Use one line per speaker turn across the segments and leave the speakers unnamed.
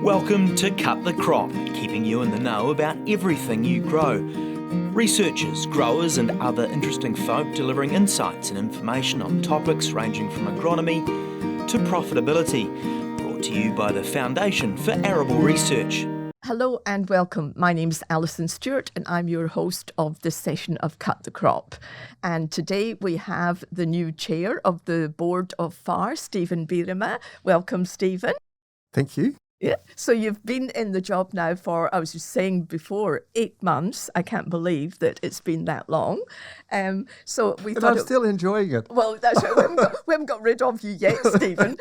Welcome to Cut the Crop, keeping you in the know about everything you grow. Researchers, growers and other interesting folk delivering insights and information on topics ranging from agronomy to profitability. Brought to you by the Foundation for Arable Research.
Hello and welcome. My name's Alison Stewart and I'm your host of this session of Cut the Crop. And today we have the new chair of the Board of FAR, Steven Bierema. Welcome, Steven.
Thank you.
Yeah. So you've been in the job now for, I was just saying before, 8 months. I can't believe that it's been that long. So we thought
I'm still enjoying it.
Well, that's right. We haven't got rid of you yet, Steven.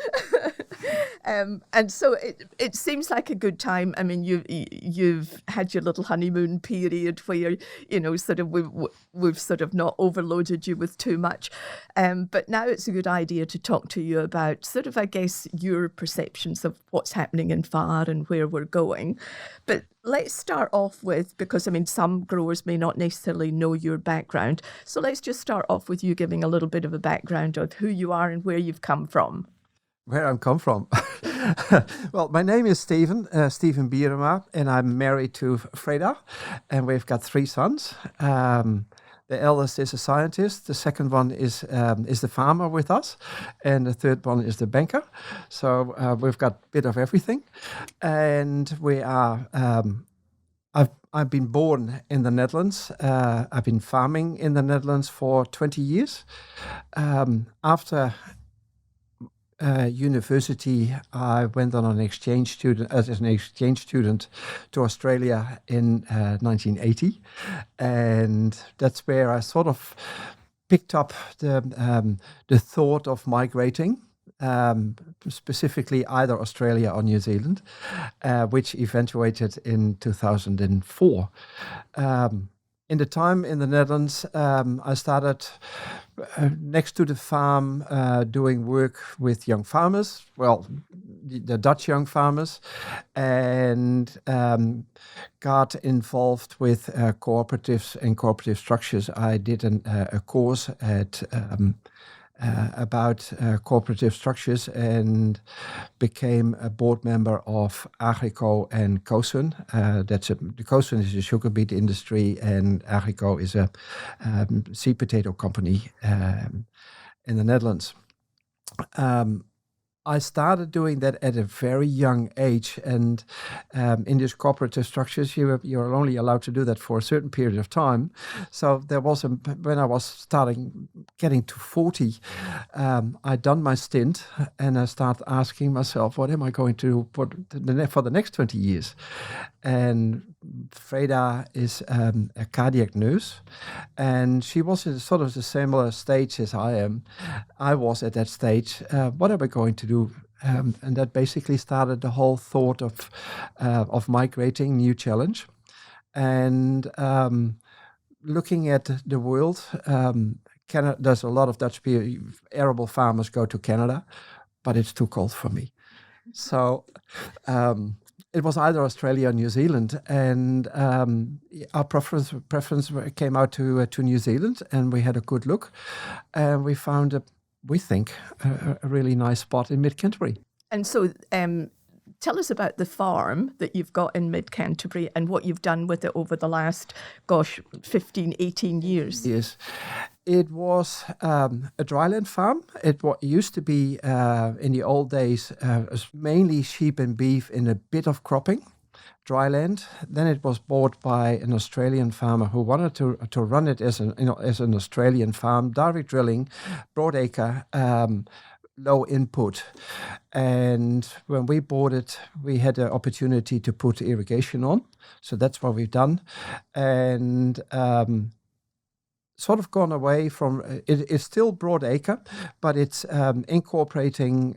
And so it seems like a good time. I mean, you've had your little honeymoon period where, you know, sort of we've sort of not overloaded you with too much. But now it's a good idea to talk to you about sort of, I guess, your perceptions of what's happening in FAR and where we're going. But let's start off with, because I mean, some growers may not necessarily know your background. So let's just start off with you giving a little bit of a background of who you are and where you've come from.
Where I'm come from? Well, my name is Steven Bierema, and I'm married to Freda, and we've got 3 sons. The eldest is a scientist, the second one is the farmer with us, and the third one is the banker. So we've got a bit of everything. And we are, I've been born in the Netherlands. I've been farming in the Netherlands for 20 years. After university, I went on an exchange student as an exchange student to Australia in 1980, and that's where I sort of picked up the thought of migrating, specifically either Australia or New Zealand, which eventuated in 2004. In the time in the Netherlands, I started next to the farm doing work with young farmers, well, the Dutch young farmers, and got involved with cooperatives and cooperative structures. I did a course at about cooperative structures and became a board member of Arable and Kosun. The Kosun is a sugar beet industry, and Arable is a seed potato company in the Netherlands. I started doing that at a very young age, and in these cooperative structures, you're only allowed to do that for a certain period of time. So there was when I was getting to 40, I'd done my stint, and I started asking myself, what am I going to do for the next 20 years? And Freda is a cardiac nurse, and she was in sort of the similar stage as I am. I was at that stage. What am I going to do? And that basically started the whole thought of migrating, new challenge, and looking at the world. Canada, there's a lot of Dutch arable farmers go to Canada, but it's too cold for me. So it was either Australia or New Zealand, and our preference came out to New Zealand, and we had a good look, and we found we think a really nice spot in mid-Canterbury.
And so tell us about the farm that you've got in mid-Canterbury and what you've done with it over the last, 15, 18 years.
Yes. It was a dryland farm. It used to be, in the old days, mainly sheep and beef and a bit of cropping, dryland. Then it was bought by an Australian farmer who wanted to run it as an Australian farm, direct drilling, broadacre, low input. And when we bought it, we had the opportunity to put irrigation on. So that's what we've done. And sort of gone away from it's still broadacre, but it's incorporating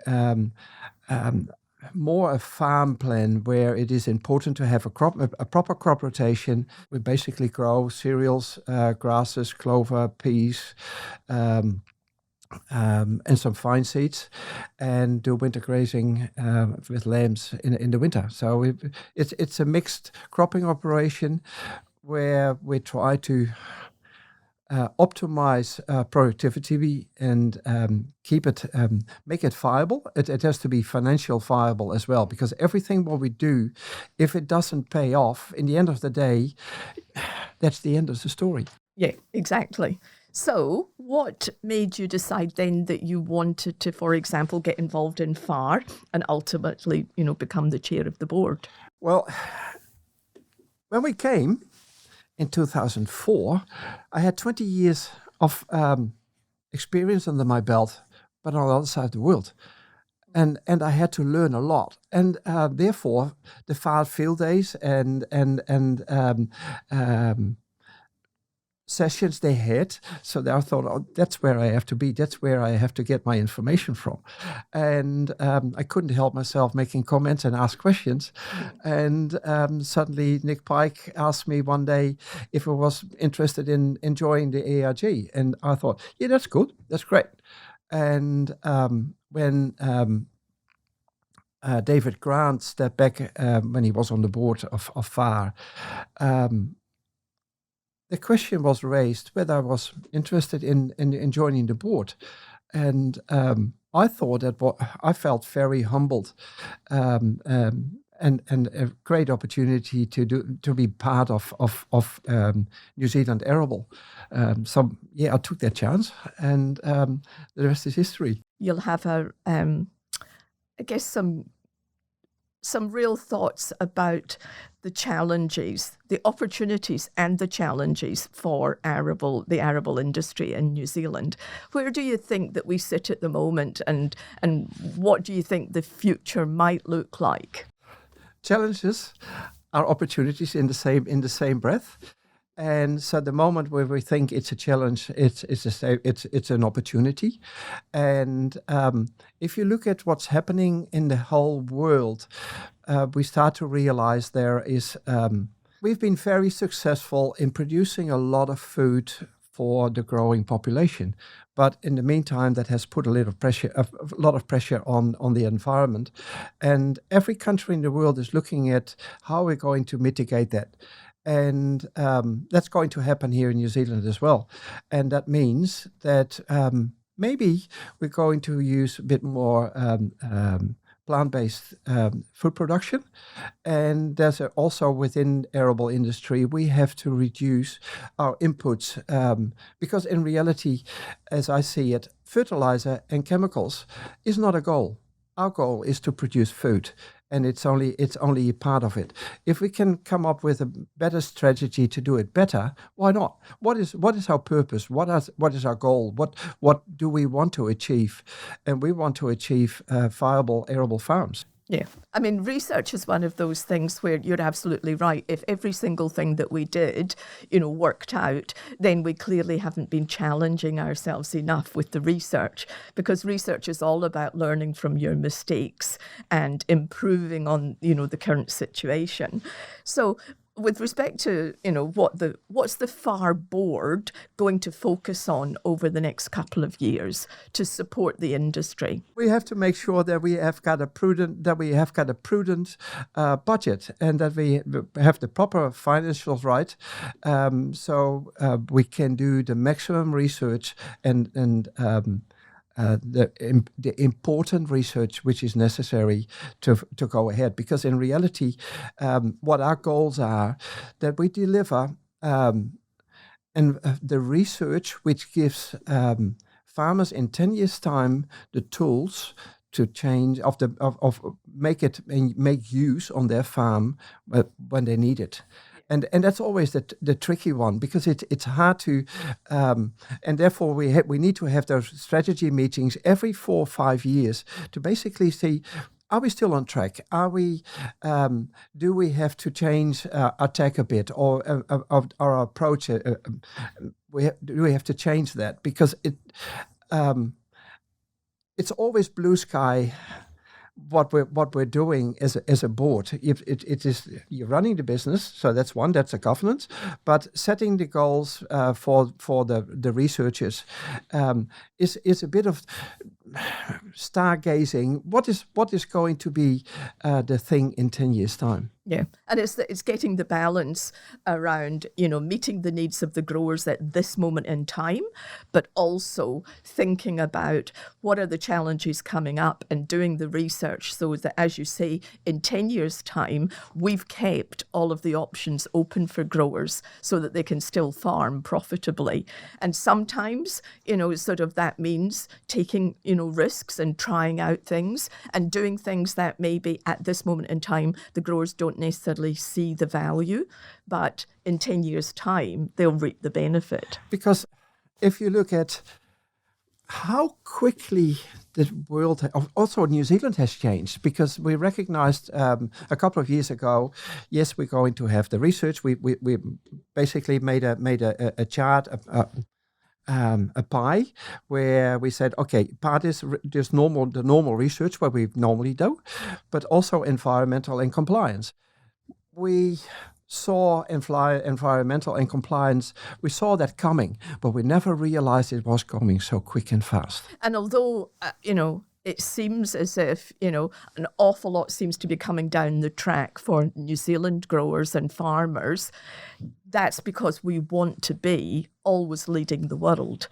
more a farm plan where it is important to have a proper crop rotation. We basically grow cereals, grasses, clover, peas, and some fine seeds, and do winter grazing with lambs in the winter. So it's a mixed cropping operation where we try to optimize productivity and make it viable. It has to be financial viable as well, because everything what we do, if it doesn't pay off, in the end of the day, that's the end of the story.
Yeah, exactly. So what made you decide then that you wanted to, for example, get involved in FAR and ultimately, become the chair of the board?
Well, when we came in 2004, I had 20 years of experience under my belt, but on the other side of the world. And I had to learn a lot. And therefore, the FAR field days and sessions they had. So I thought, that's where I have to be. That's where I have to get my information from. And I couldn't help myself making comments and ask questions. And suddenly Nick Pike asked me one day if I was interested in joining the ARG. And I thought, yeah, that's good. That's great. And when David Grant stepped back when he was on the board of FAR, the question was raised whether I was interested in joining the board. And I thought I felt very humbled and a great opportunity to be part of New Zealand Arable. So yeah, I took that chance, and the rest is history.
You'll have I guess some real thoughts about the challenges, the opportunities and the challenges for the arable industry in New Zealand. Where do you think that we sit at the moment, and what do you think the future might look like?
Challenges are opportunities in the same breath. And so the moment where we think it's a challenge, it's an opportunity. And if you look at what's happening in the whole world, we start to realize we've been very successful in producing a lot of food for the growing population. But in the meantime, that has put a lot of pressure on the environment. And every country in the world is looking at how we're going to mitigate that. And that's going to happen here in New Zealand as well. And that means that maybe we're going to use a bit more plant-based food production. And there's also within arable industry, we have to reduce our inputs because in reality, as I see it, fertilizer and chemicals is not a goal. Our goal is to produce food. And it's only a part of it. If we can come up with a better strategy to do it better, why not? What is our purpose? What is our goal? What do we want to achieve? And we want to achieve viable arable farms.
Yeah. I mean, research is one of those things where you're absolutely right. If every single thing that we did, worked out, then we clearly haven't been challenging ourselves enough with the research, because research is all about learning from your mistakes and improving on, the current situation. So with respect to, what's the FAR board going to focus on over the next couple of years to support the industry?
We have to make sure that we have got a prudent budget, and that we have the proper financials right, so we can do the maximum research and the important research which is necessary to go ahead. Because in reality, what our goals are, that we deliver and the research which gives farmers in 10 years' time the tools to change make use on their farm when they need it. And that's always the tricky one, because it's hard to, and therefore we need to have those strategy meetings every 4 or 5 years to basically see, are we still on track? Are we? Do we have to change our tack a bit, or our approach? Do we have to change that? Because it's always blue sky. What we're doing as a board, it is you're running the business, so that's a governance. But setting the goals for the researchers is a bit of stargazing. What is going to be the thing in 10 years' time?
Yeah, and it's getting the balance around, meeting the needs of the growers at this moment in time, but also thinking about what are the challenges coming up and doing the research so that, as you say, in 10 years' time, we've kept all of the options open for growers so that they can still farm profitably. And sometimes, sort of that means taking, risks and trying out things and doing things that maybe at this moment in time, the growers don't necessarily see the value, but in 10 years' time, they'll reap the benefit.
Because if you look at how quickly the world, also New Zealand has changed, because we recognized a couple of years ago, yes, we're going to have the research. We basically made a chart, a pie, where we said, okay, part is just the normal research where we normally do, but also environmental and compliance. We saw environmental and compliance, we saw that coming, but we never realized it was coming so quick and fast.
And although, it seems as if, an awful lot seems to be coming down the track for New Zealand growers and farmers, that's because we want to be always leading the world,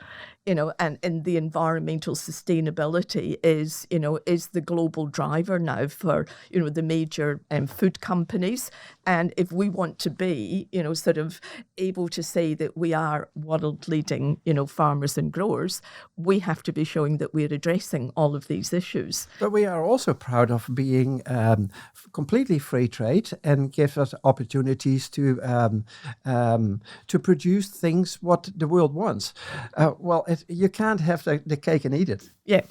and the environmental sustainability is the global driver now for, the major food companies. And if we want to be, sort of able to say that we are world leading, farmers and growers, we have to be showing that we're addressing all of these issues.
But we are also proud of being completely free trade and gives us opportunities to produce things what the world wants. You can't have the cake and eat it.
Yeah.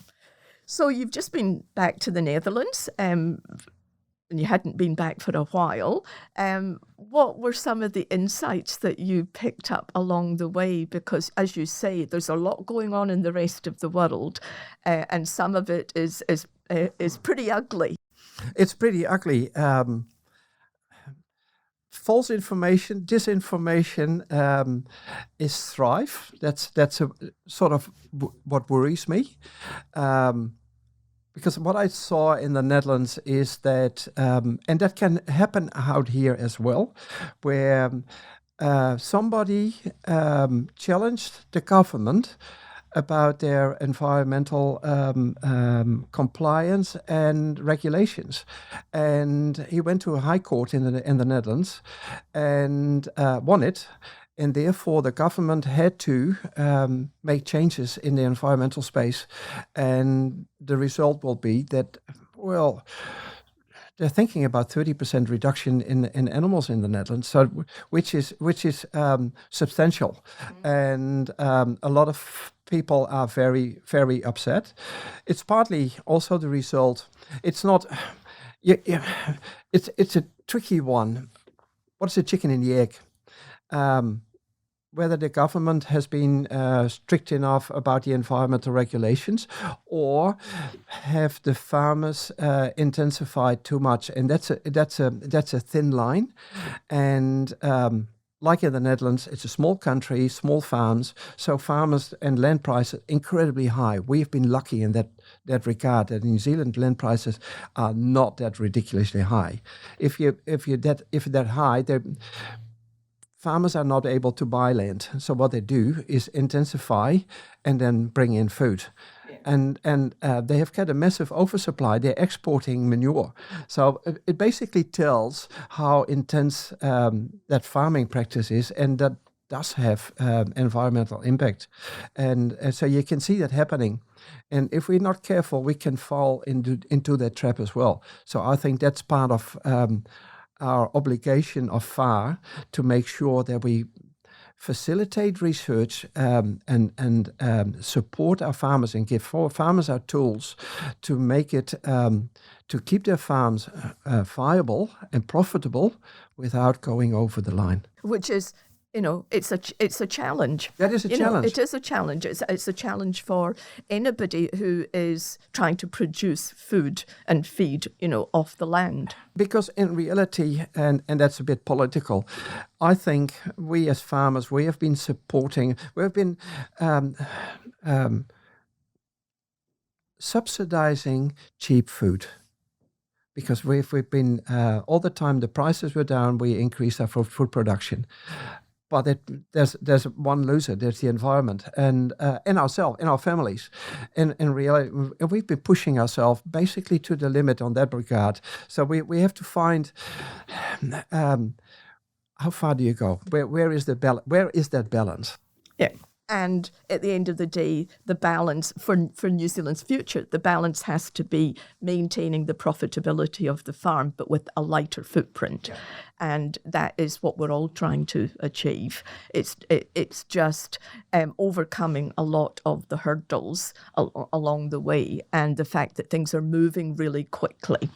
So you've just been back to the Netherlands, and you hadn't been back for a while. What were some of the insights that you picked up along the way? Because, as you say, there's a lot going on in the rest of the world, and some of it is pretty ugly.
It's pretty ugly. False information, disinformation is strife. That's a sort of what worries me, because what I saw in the Netherlands is that, and that can happen out here as well, where somebody challenged the government about their environmental compliance and regulations, and he went to a high court in the Netherlands and won it, and therefore the government had to make changes in the environmental space, and the result will be that, well, they're thinking about 30% reduction in animals in the Netherlands, so which is substantial, and a lot of people are very, very upset. It's partly also the result. It's not. It's a tricky one. What's the chicken and the egg? Whether the government has been strict enough about the environmental regulations, or have the farmers intensified too much, and that's a thin line. And like in the Netherlands, it's a small country, small farms, so farmers and land prices incredibly high. We've been lucky in that regard. That in New Zealand, land prices are not that ridiculously high. If that high, farmers are not able to buy land. So what they do is intensify and then bring in food. And they have got a massive oversupply. They're exporting manure. So it basically tells how intense that farming practice is, and that does have environmental impact. And so you can see that happening. And if we're not careful, we can fall into that trap as well. So I think that's part of our obligation of FAR, to make sure that we facilitate research and support our farmers and give farmers our tools to make it to keep their farms viable and profitable without going over the line.
Which is, it's a challenge.
That is a challenge.
It is a challenge. It's a challenge for anybody who is trying to produce food and feed, off the land.
Because in reality, and that's a bit political, I think we as farmers, we have been subsidizing cheap food. because we've been all the time the prices were down, we increased our food production. But there's one loser. There's the environment, and in ourselves, in our families. In reality, we've been pushing ourselves basically to the limit on that regard. So we have to find how far do you go? Where is that balance?
Yeah. And at the end of the day, the balance for New Zealand's future, the balance has to be maintaining the profitability of the farm, but with a lighter footprint. Yeah. And that is what we're all trying to achieve. It's just overcoming a lot of the hurdles along the way, and the fact that things are moving really quickly.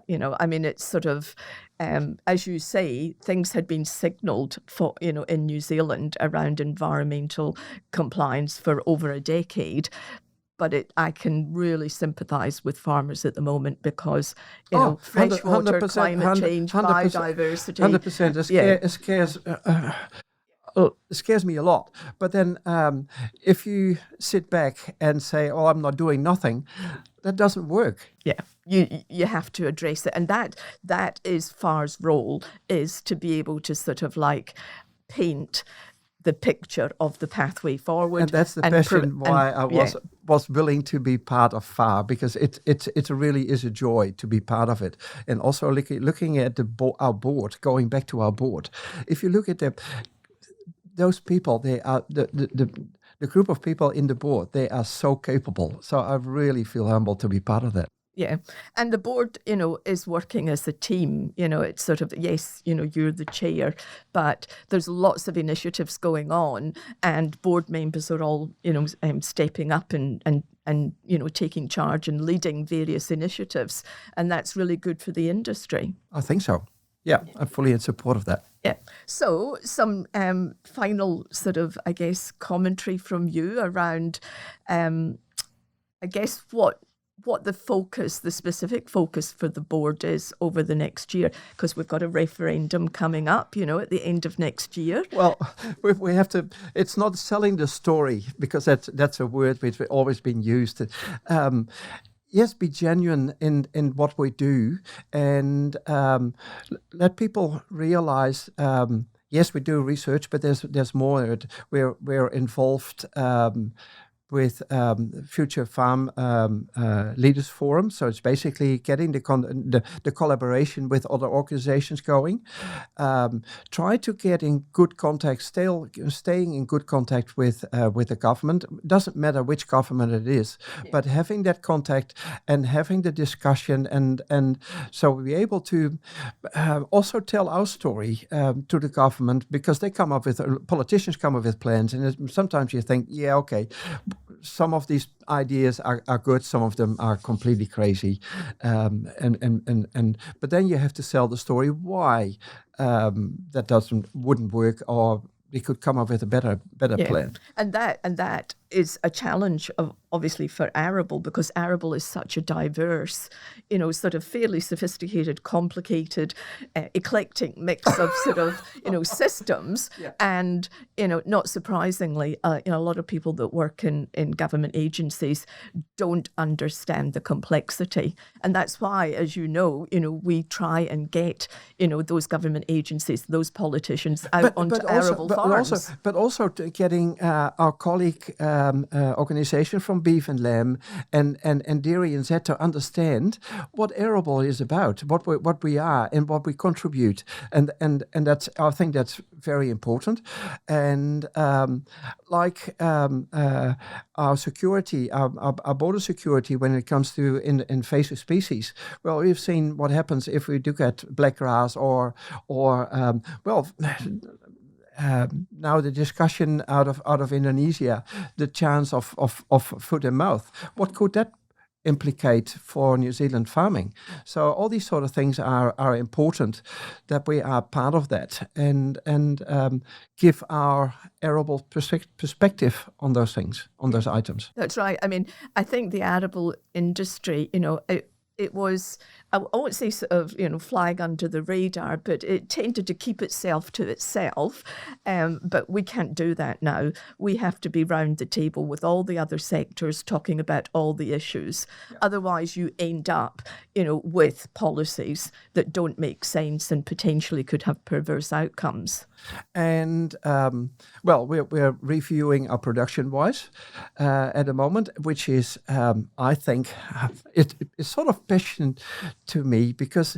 Yeah. I mean, it's sort of, as you say, things had been signalled for, in New Zealand around environmental compliance for over a decade. But I can really sympathise with farmers at the moment because, freshwater, climate change, 100%, biodiversity.
100%. It scares me a lot. But then if you sit back and say, oh, I'm not doing nothing, that doesn't work.
Yeah, you have to address it. And that is FAR's role, is to be able to sort of like paint the picture of the pathway forward.
And that's the passion why I was willing to be part of FAR, because it really is a joy to be part of it. And also looking at our board, going back to our board, if you look at those people, they are the group of people in the board, they are so capable. So I really feel humbled to be part of that.
Yeah. And the board, is working as a team. It's sort of, yes, you're the chair, but there's lots of initiatives going on, and board members are all, stepping up and taking charge and leading various initiatives. And that's really good for the industry.
I think so. Yeah, I'm fully in support of that.
Yeah. So some final sort of, I guess, commentary from you around, I guess, what the specific focus for the board is over the next year, because we've got a referendum coming up, at the end of next year.
Well, we have to, it's not selling the story, because that's a word which has always been used. Yes, be genuine in what we do, and let people realize, yes, we do research, but there's more. We're involved with Future Farm Leaders Forum. So it's basically getting the collaboration with other organizations going. Try to get in good contact, staying in good contact with the government. It doesn't matter which government it is, but having that contact and having the discussion, and so we're able to also tell our story to the government, because politicians come up with plans, and sometimes you think, yeah, okay, some of these ideas are good, some of them are completely crazy, but then you have to sell the story why that wouldn't work, or we could come up with a better plan.
And that is a challenge obviously for Arable, because Arable is such a diverse, sort of fairly sophisticated, complicated, eclectic mix of sort of, systems. Yeah. And, not surprisingly, a lot of people that work in government agencies don't understand the complexity. And that's why, as we try and get, those government agencies, those politicians out onto Arable farms.
But also getting our colleague organization from beef and lamb and dairy and that to understand what Arable is about, what we are and what we contribute, and that's, I think that's very important. And our security, our border security when it comes to invasive species. Well, we've seen what happens if we do get blackgrass or now the discussion out of Indonesia, the chance of foot and mouth. What could that implicate for New Zealand farming? So all these sort of things are important, that we are part of that and give our arable perspective on those things, on those items.
That's right. I mean, I think the arable industry, it was, I won't say sort of, flying under the radar, but it tended to keep itself to itself. But we can't do that now. We have to be round the table with all the other sectors talking about all the issues. Yeah. Otherwise, you end up, with policies that don't make sense and potentially could have perverse outcomes.
And, we're reviewing our production-wise at the moment, which is, I think, it's sort of passion to me, because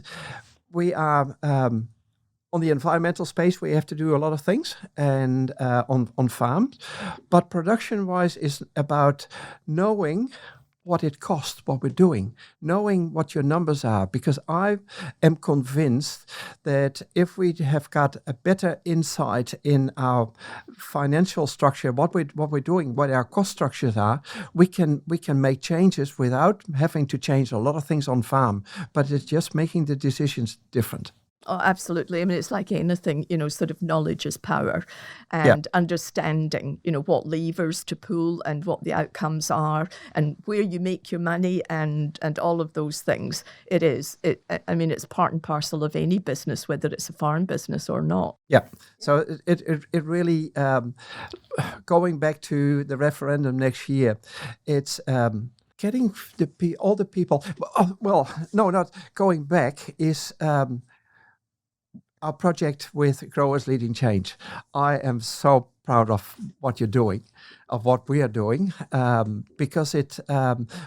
we are on the environmental space, we have to do a lot of things, and on farms. But production-wise is about knowing what it costs, what we're doing, knowing what your numbers are, because I am convinced that if we have got a better insight in our financial structure, what we're doing, what our cost structures are, we can make changes without having to change a lot of things on farm, but it's just making the decisions different.
Oh, absolutely. I mean, it's like anything, sort of knowledge is power, and understanding, what levers to pull and what the outcomes are and where you make your money and all of those things. It's part and parcel of any business, whether it's a farm business or not.
Yeah. So it really, going back to the referendum next year, it's getting all the people, not going back is... our project with Growers Leading Change. I am so proud of what you're doing, of what we are doing, because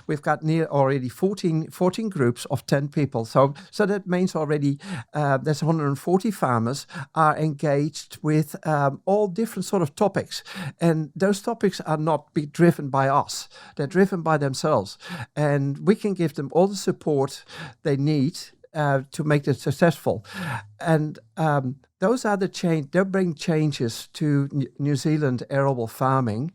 we've got already 14 groups of 10 people. So that means already there's 140 farmers are engaged with all different sort of topics. And those topics are not driven by us. They're driven by themselves. And we can give them all the support they need to make it successful. And those are they bring changes to New Zealand arable farming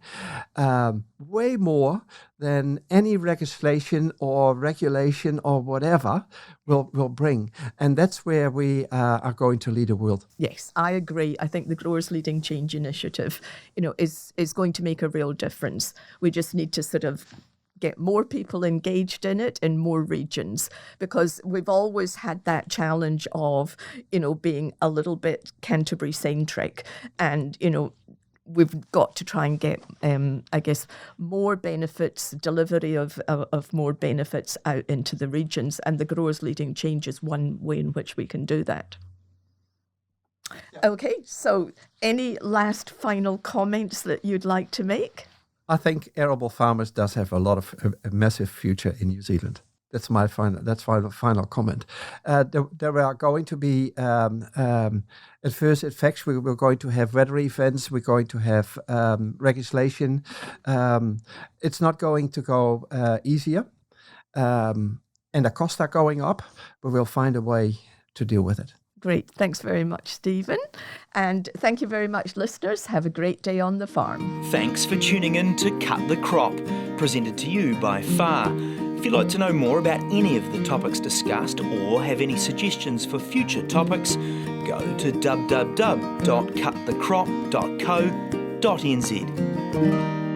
way more than any legislation or regulation or whatever will bring. And that's where we are going to lead the world.
Yes, I agree. I think the Growers Leading Change initiative, is going to make a real difference. We just need to sort of get more people engaged in it in more regions, because we've always had that challenge of, being a little bit Canterbury-centric, and, we've got to try and get, more benefits, delivery of more benefits out into the regions, and the Growers Leading Change is one way in which we can do that. Yeah. Okay, so any last final comments that you'd like to make?
I think arable farmers does have a lot of a massive future in New Zealand. That's my final comment. There are going to be adverse effects. We're going to have weather events. We're going to have legislation. It's not going to go easier, and the costs are going up. But we'll find a way to deal with it.
Great. Thanks very much, Steven. And thank you very much, listeners. Have a great day on the farm.
Thanks for tuning in to Cut the Crop, presented to you by FAR. If you'd like to know more about any of the topics discussed or have any suggestions for future topics, go to www.cutthecrop.co.nz.